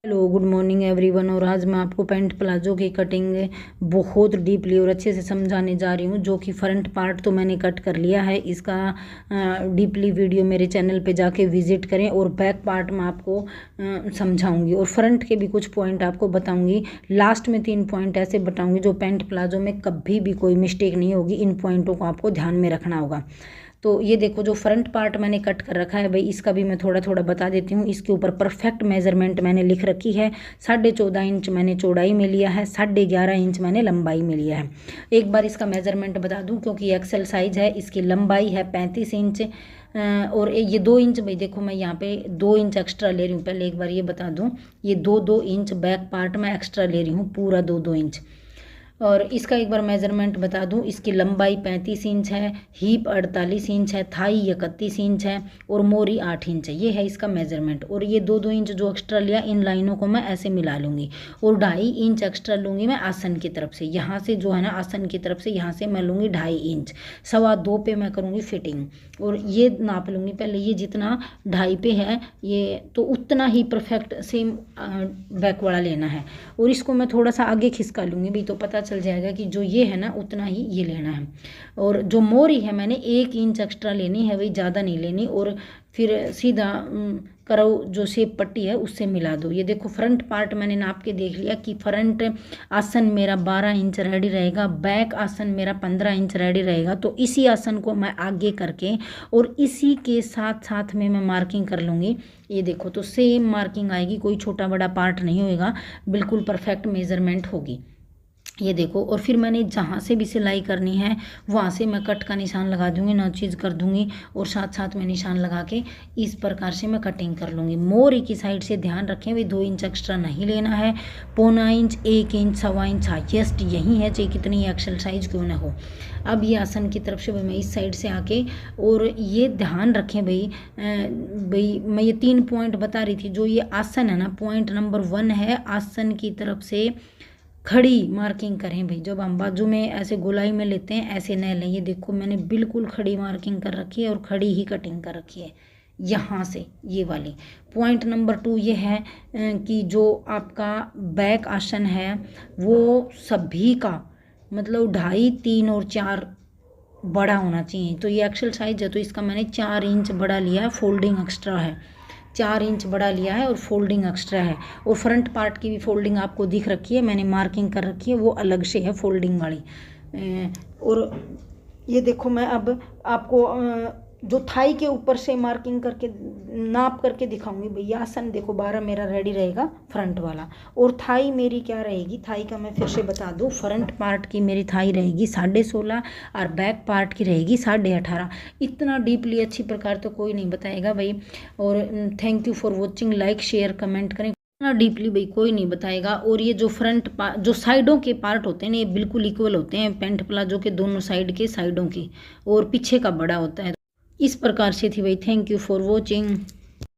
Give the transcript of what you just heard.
Hello good morning everyone. और आज मैं आपको पैंट प्लाजो की कटिंग बहुत डीपली और अच्छे से समझाने जा रही हूँ। जो कि फ्रंट पार्ट तो मैंने कट कर लिया है, इसका डीपली वीडियो मेरे चैनल पे जाके विजिट करें। और बैक पार्ट में आपको समझाऊंगी और फ्रंट के भी कुछ पॉइंट आपको बताऊंगी। लास्ट में 3 पॉइंट ऐसे बताऊंगी जो पैंट प्लाजो में कभी भी कोई मिस्टेक नहीं होगी। इन पॉइंटों को आपको ध्यान में रखना होगा। तो ये देखो, जो फ्रंट पार्ट मैंने कट कर रखा है भाई, इसका भी मैं थोड़ा थोड़ा बता देती हूँ। इसके ऊपर परफेक्ट मेजरमेंट मैंने लिख रखी है। 14.5 इंच मैंने चौड़ाई में लिया है, 11.5 इंच मैंने लंबाई में लिया है। एक बार इसका मेजरमेंट बता दूँ, क्योंकि एक्सेल साइज है। इसकी लंबाई है 35 इंच और ये 2 इंच भाई देखो, मैं यहाँ पे 2 इंच एक्स्ट्रा ले रही हूँ। पहले एक बार ये बता दूँ, ये 2 इंच बैक पार्ट में एक्स्ट्रा ले रही हूँ, पूरा 2 इंच। और इसका एक बार मेजरमेंट बता दूं, इसकी लंबाई 35 इंच है, हीप 48 इंच है, थाई 31 इंच है और मोरी 8 इंच है। ये है इसका मेजरमेंट। और ये 2 इंच जो एक्स्ट्रा लिया, इन लाइनों को मैं ऐसे मिला लूँगी। और 2.5 इंच एक्स्ट्रा लूँगी मैं आसन की तरफ से। यहाँ से जो है ना, आसन की तरफ से यहाँ से मैं लूँगी 2.5 इंच। 2.25 पे मैं करूँगी फिटिंग। और ये नाप लूँगी पहले, ये जितना 2.5 पे है ये, तो उतना ही परफेक्ट सेम बैक वाला लेना है। और इसको मैं थोड़ा सा आगे खिसका लूँगी भी, तो पता चल जाएगा कि जो ये है ना, उतना ही ये लेना है। और जो मोरी है मैंने 1 इंच एक्स्ट्रा लेनी है, वही ज़्यादा नहीं लेनी। और फिर सीधा करो जो शेप पट्टी है उससे मिला दो। ये देखो, फ्रंट पार्ट मैंने नाप के देख लिया कि फ्रंट आसन मेरा 12 इंच रेडी रहेगा, बैक आसन मेरा 15 इंच रेडी रहेगा। तो इसी आसन को मैं आगे करके और इसी के साथ साथ में मैं मार्किंग कर लूँगी। ये देखो, तो सेम मार्किंग आएगी, कोई छोटा बड़ा पार्ट नहीं होएगा, बिल्कुल परफेक्ट मेजरमेंट होगी। ये देखो, और फिर मैंने जहाँ से भी सिलाई करनी है वहाँ से मैं कट का निशान लगा दूंगी, नौ चीज़ कर दूंगी। और साथ साथ में निशान लगा के इस प्रकार से मैं कटिंग कर लूँगी। मोरी की साइड से ध्यान रखें भाई, 2 इंच एक्स्ट्रा नहीं लेना है। 0.25 इंच, 1 इंच, 1.25 इंच हाइएस्ट यही है, चाहे कितनी एक्सल साइज क्यों ना हो। अब ये आसन की तरफ से भाई मैं इस साइड से आके, और ये ध्यान रखें भाई, मैं ये 3 पॉइंट बता रही थी। जो ये आसन है ना, पॉइंट नंबर 1 है, आसन की तरफ से खड़ी मार्किंग करें भाई। जब हम बाजू में ऐसे गोलाई में लेते हैं, ऐसे न लें। ये देखो, मैंने बिल्कुल खड़ी मार्किंग कर रखी है और खड़ी ही कटिंग कर रखी है यहाँ से, ये वाली। पॉइंट नंबर 2 ये है कि जो आपका बैक आसन है वो सभी का मतलब 2.5, 3 और 4 बड़ा होना चाहिए। तो ये एक्सल साइज है, तो इसका मैंने 4 इंच बड़ा लिया है, फोल्डिंग एक्स्ट्रा है। 4 इंच बड़ा लिया है और फोल्डिंग एक्स्ट्रा है। और फ्रंट पार्ट की भी फोल्डिंग आपको दिख रखी है, मैंने मार्किंग कर रखी है, वो अलग से है फोल्डिंग वाली। और ये देखो, मैं अब आपको जो थाई के ऊपर से मार्किंग करके नाप करके दिखाऊंगी भैया। आसन देखो 12 मेरा रेडी रहेगा फ्रंट वाला। और थाई मेरी क्या रहेगी, थाई का मैं फिर से बता दूं, फ्रंट पार्ट की मेरी थाई रहेगी 16.5 और बैक पार्ट की रहेगी 18.5। इतना डीपली अच्छी प्रकार तो कोई नहीं बताएगा भाई। और thank you for watching. Like share comment करें। इतना डीपली भाई कोई नहीं बताएगा। और ये जो फ्रंट पार्ट, जो साइडों के पार्ट होते हैं ना, ये बिल्कुल इक्वल होते हैं पैंट प्लाजो के दोनों साइड के, साइडों की। और पीछे का बड़ा होता है। इस प्रकार से थी भाई। Thank you for watching.